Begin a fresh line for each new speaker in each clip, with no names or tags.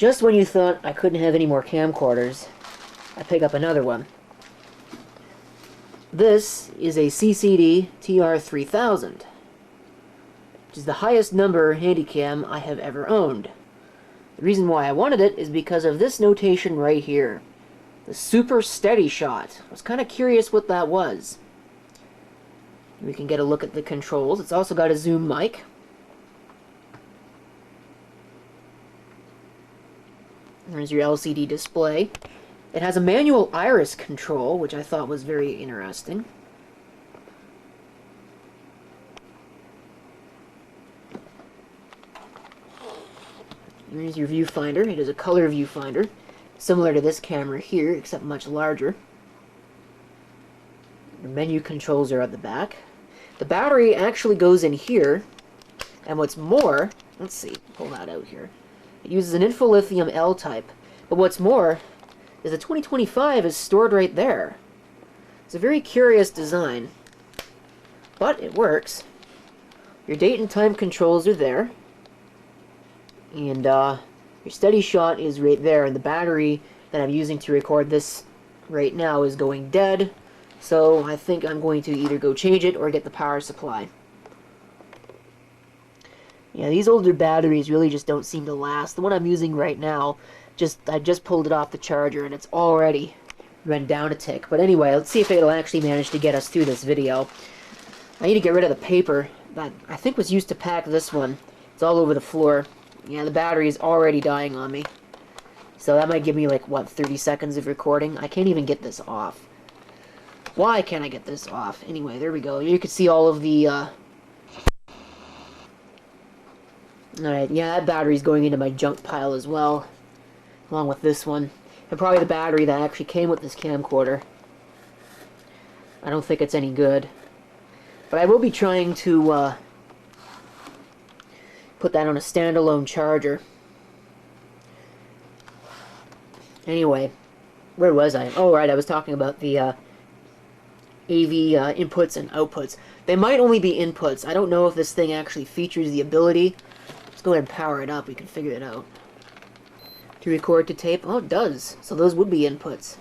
Just when you thought I couldn't have any more camcorders, I pick up another one. This is a CCD-TR3000, which is the highest number Handycam I have ever owned. The reason why I wanted it is because of this notation right here. The Super SteadyShot. I was kind of curious what that was. We can get a look at the controls. It's also got a zoom mic. There's your LCD display. It has a manual iris control, which I thought was very interesting. There's your viewfinder. It is a color viewfinder, similar to this camera here, except much larger. The menu controls are at the back. The battery actually goes in here, and what's more, let's see, pull that out here. It uses an info-lithium L type, but what's more is the 2025 is stored right there. It's a very curious design, but it works. Your date and time controls are there, and your SteadyShot is right there, and the battery that I'm using to record this right now is going dead, so I think I'm going to either go change it or get the power supply. Yeah, these older batteries really just don't seem to last. The one I'm using right now, I just pulled it off the charger and it's already run down a tick. But anyway, let's see if it'll actually manage to get us through this video. I need to get rid of the paper that I think was used to pack this one. It's all over the floor. Yeah, the battery is already dying on me. So that might give me like, what, 30 seconds of recording? I can't even get this off. Why can't I get this off? Anyway, there we go. You can see all of the, Alright, yeah, that battery's going into my junk pile as well, along with this one. And probably the battery that actually came with this camcorder. I don't think it's any good. But I will be trying to put that on a standalone charger. Anyway, where was I? Oh, right, I was talking about the AV inputs and outputs. They might only be inputs. I don't know if this thing actually features the ability. Let's go ahead and power it up. We can figure it out. To record to tape. Oh, it does. So those would be inputs.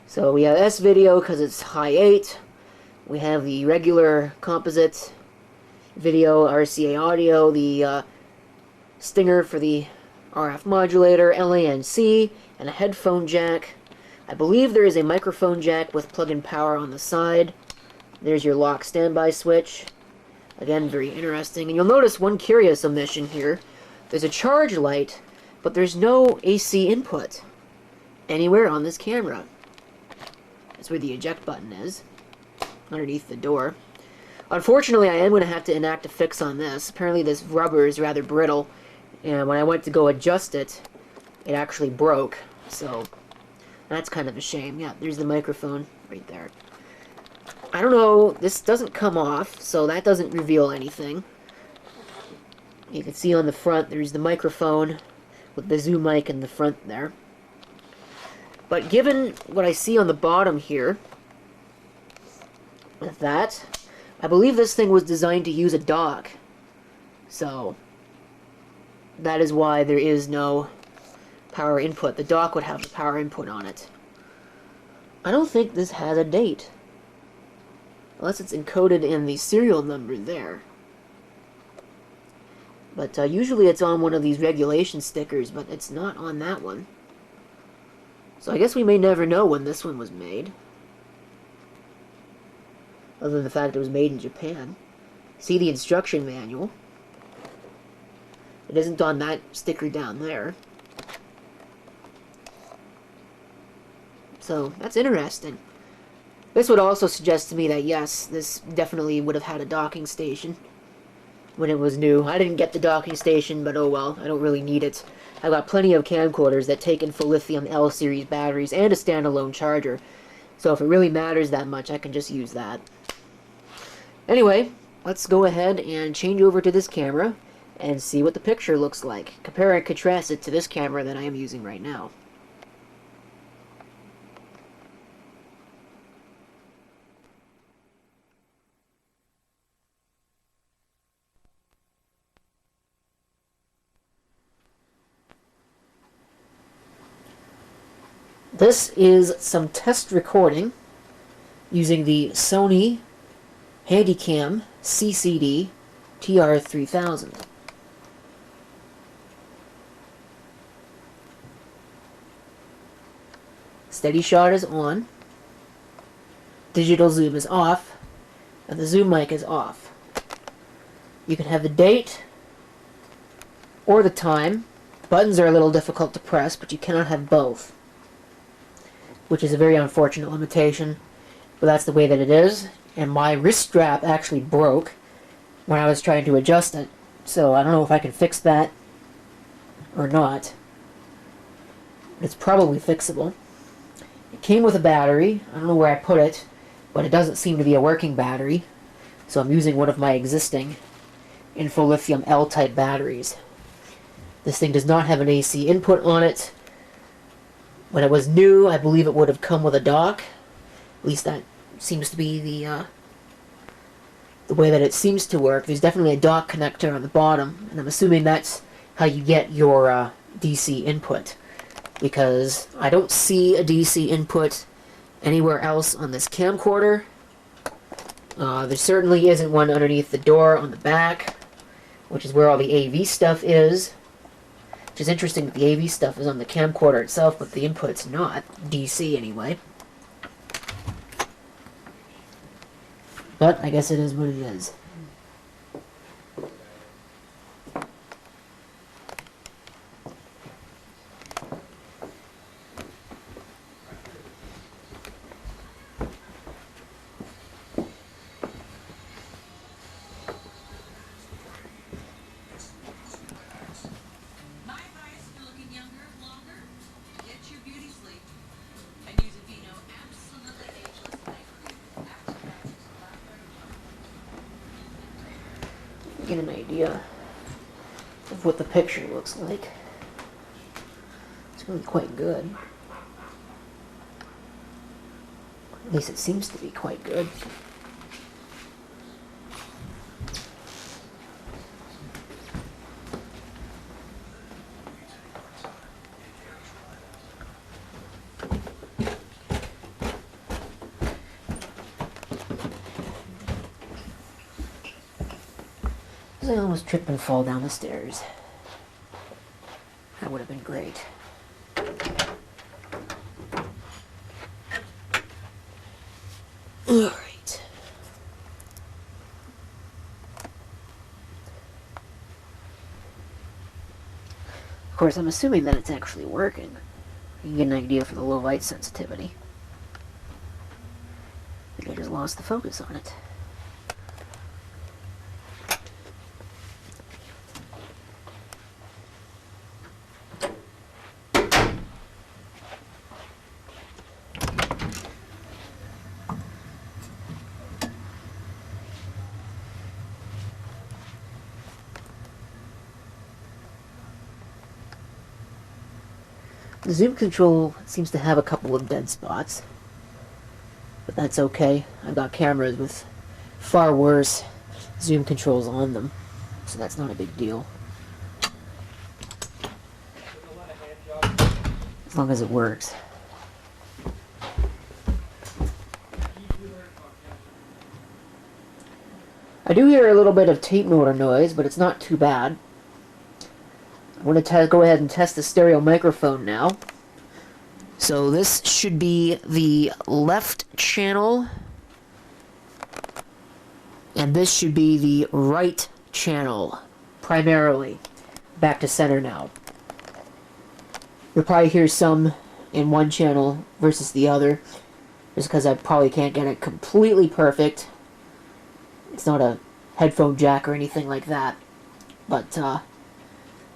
So we have S video because it's Hi8. We have the regular composite video, RCA audio, the stinger for the RF modulator, LANC, and a headphone jack. I believe there is a microphone jack with plug-in power on the side. There's your lock standby switch. Again, very interesting. And you'll notice one curious omission here. There's a charge light, but there's no AC input anywhere on this camera. That's where the eject button is, underneath the door. Unfortunately, I am going to have to enact a fix on this. Apparently this rubber is rather brittle, and when I went to go adjust it, it actually broke. So that's kind of a shame. Yeah, there's the microphone right there. I don't know, this doesn't come off, so that doesn't reveal anything. You can see on the front there's the microphone with the zoom mic in the front there. But given what I see on the bottom here, with that, I believe this thing was designed to use a dock. So that is why there is no power input. The dock would have the power input on it. I don't think this has a date. Unless it's encoded in the serial number there. But usually it's on one of these regulation stickers, but it's not on that one. So I guess we may never know when this one was made. Other than the fact it was made in Japan. See the instruction manual. It isn't on that sticker down there. So that's interesting. This would also suggest to me that, yes, this definitely would have had a docking station when it was new. I didn't get the docking station, but oh well, I don't really need it. I've got plenty of camcorders that take in full lithium L series batteries and a standalone charger. So if it really matters that much, I can just use that. Anyway, let's go ahead and change over to this camera and see what the picture looks like. Compare and contrast it to this camera that I am using right now. This is some test recording using the Sony Handycam CCD-TR3000. SteadyShot is on, digital zoom is off, and the zoom mic is off. You can have the date or the time. Buttons are a little difficult to press, but you cannot have both, which is a very unfortunate limitation, but that's the way that it is. And my wrist strap actually broke when I was trying to adjust it, so I don't know if I can fix that or not. It's probably fixable. It came with a battery. I don't know where I put it, but it doesn't seem to be a working battery, so I'm using one of my existing Info-Lithium L-type batteries. This thing does not have an AC input on it. When it was new, I believe it would have come with a dock. At least that seems to be the way that it seems to work. There's definitely a dock connector on the bottom, and I'm assuming that's how you get your DC input, because I don't see a DC input anywhere else on this camcorder. There certainly isn't one underneath the door on the back, which is where all the AV stuff is. Which is interesting that the AV stuff is on the camcorder itself, but the input's not. DC anyway. But I guess it is what it is. Get an idea of what the picture looks like. It's really quite good. At least it seems to be quite good. I almost trip and fall down the stairs. That would have been great. Alright. Of course, I'm assuming that it's actually working. You can get an idea for the low light sensitivity. I think I just lost the focus on it. The zoom control seems to have a couple of dead spots, but that's okay. I've got cameras with far worse zoom controls on them, so that's not a big deal. As long as it works. I do hear a little bit of tape motor noise, but it's not too bad. I'm going to go ahead and test the stereo microphone now. So this should be the left channel, and this should be the right channel, primarily. Back to center now. You'll probably hear some in one channel versus the other, just because I probably can't get it completely perfect. It's not a headphone jack or anything like that, but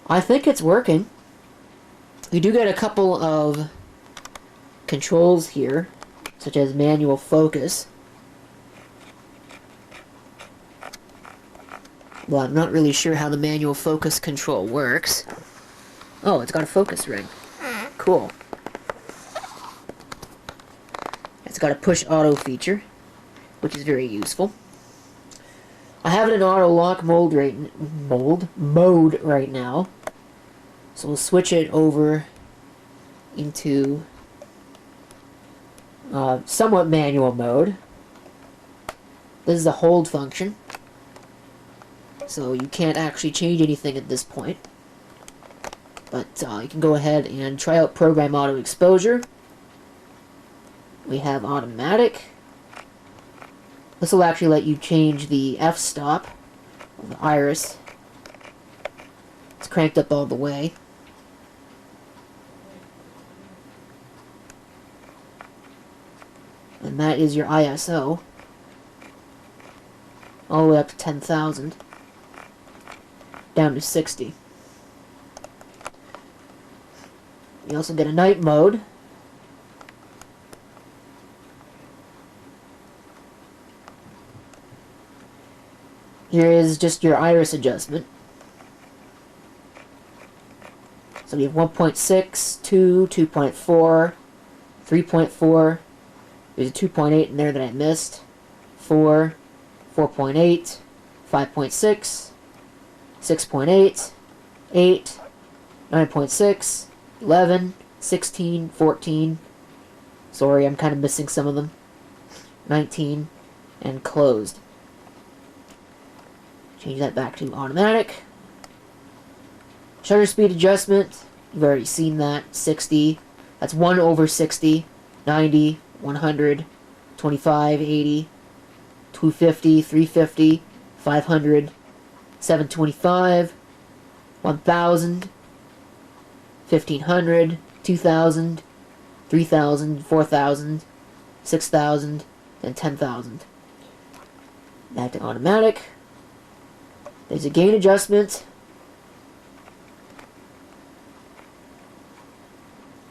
I think it's working. You do get a couple of controls here, such as manual focus. Well, I'm not really sure how the manual focus control works. Oh, it's got a focus ring. Cool. It's got a push auto feature, which is very useful. I have it in auto lock mode right now. So we'll switch it over into somewhat manual mode. This is the hold function, so you can't actually change anything at this point. But you can go ahead and try out program auto exposure. We have automatic. This will actually let you change the f-stop of the iris. It's cranked up all the way. And that is your ISO. All the way up to 10,000. Down to 60. You also get a night mode. Here is just your iris adjustment. So we have 1.6, 2, 2.4, 3.4. There's a 2.8 in there that I missed. 4, 4.8, 5.6, 6.8, 8, 9.6, 11, 16, 14. Sorry, I'm kind of missing some of them. 19, and closed. Change that back to automatic. Shutter speed adjustment, you've already seen that. 60, that's 1 over 60, 90, 100, 25, 80, 250, 350, 500, 725, 1000, 1500, 2000, 3000, 4000, 6000, and 10,000. Back to automatic. There's a gain adjustment.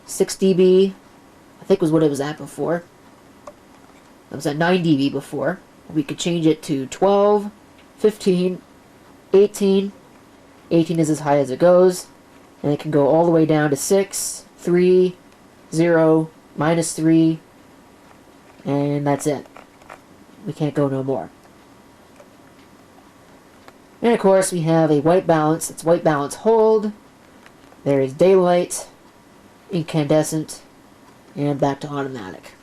6 dB, I think was what it was at before. It was at 9 dB before. We could change it to 12, 15, 18. 18 is as high as it goes. And it can go all the way down to 6, 3, 0, -3. And that's it. We can't go no more. And of course we have a white balance. It's white balance hold. There is daylight, incandescent, and back to automatic.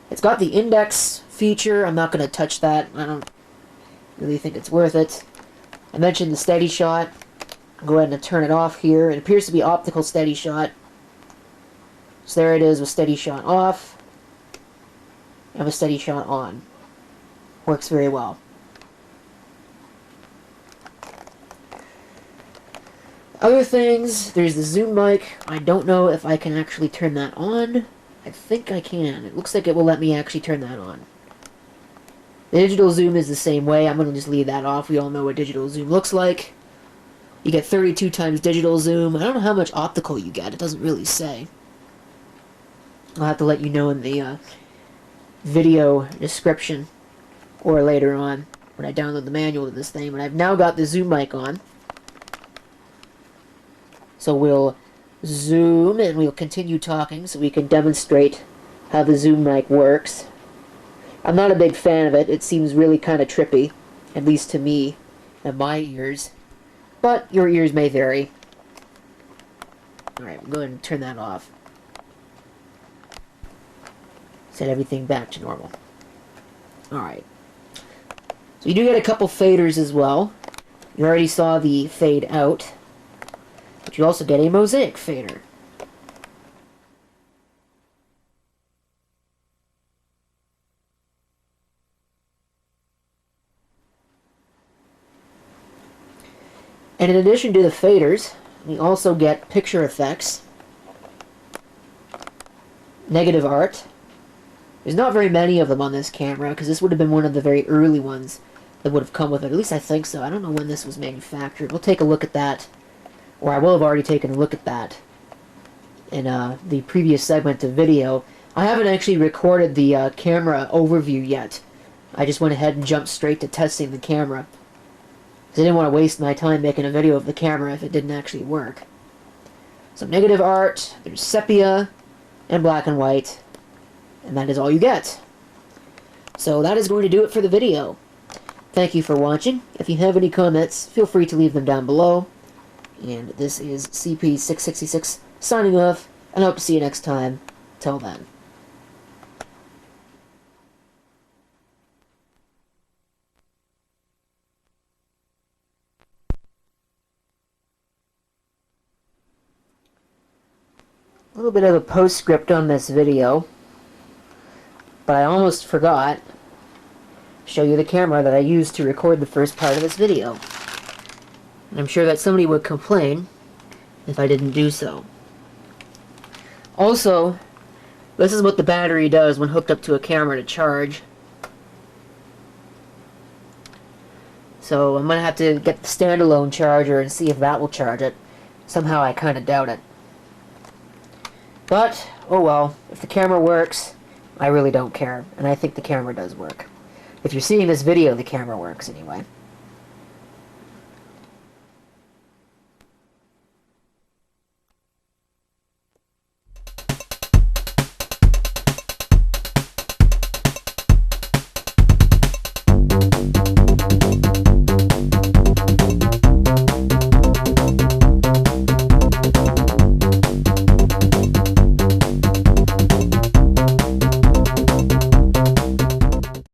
It's got the index feature. I'm not going to touch that. I don't really think it's worth it. I mentioned the SteadyShot. I'll go ahead and turn it off here. It appears to be optical SteadyShot. So there it is with SteadyShot off. I have a SteadyShot on. Works very well. Other things, there's the zoom mic. I don't know if I can actually turn that on. I think I can. It looks like it will let me actually turn that on. The digital zoom is the same way. I'm going to just leave that off. We all know what digital zoom looks like. You get 32 times digital zoom. I don't know how much optical you get. It doesn't really say. I'll have to let you know in the video description or later on when I download the manual to this thing. But I've now got the zoom mic on. So we'll zoom and we'll continue talking so we can demonstrate how the zoom mic works. I'm not a big fan of it. It seems really kind of trippy, at least to me and my ears. But your ears may vary. Alright, we'll go ahead and turn that off. Set everything back to normal. Alright. So you do get a couple faders as well. You already saw the fade out. But you also get a mosaic fader. And in addition to the faders, we also get picture effects, negative art. There's not very many of them on this camera, because this would have been one of the very early ones that would have come with it. At least I think so. I don't know when this was manufactured. We'll take a look at that. Or I will have already taken a look at that in the previous segment of video. I haven't actually recorded the camera overview yet. I just went ahead and jumped straight to testing the camera. Because I didn't want to waste my time making a video of the camera if it didn't actually work. So negative art, there's sepia, and black and white. And that is all you get. So that is going to do it for the video. Thank you for watching. If you have any comments, feel free to leave them down below. And this is CP666 signing off, and I hope to see you next time. Till then. A little bit of a postscript on this video, but I almost forgot to show you the camera that I used to record the first part of this video. And I'm sure that somebody would complain if I didn't do so. Also, this is what the battery does when hooked up to a camera to charge. So I'm going to have to get the standalone charger and see if that will charge it. Somehow I kind of doubt it. But, oh well, if the camera works, I really don't care. And I think the camera does work. If you're seeing this video, the camera works anyway.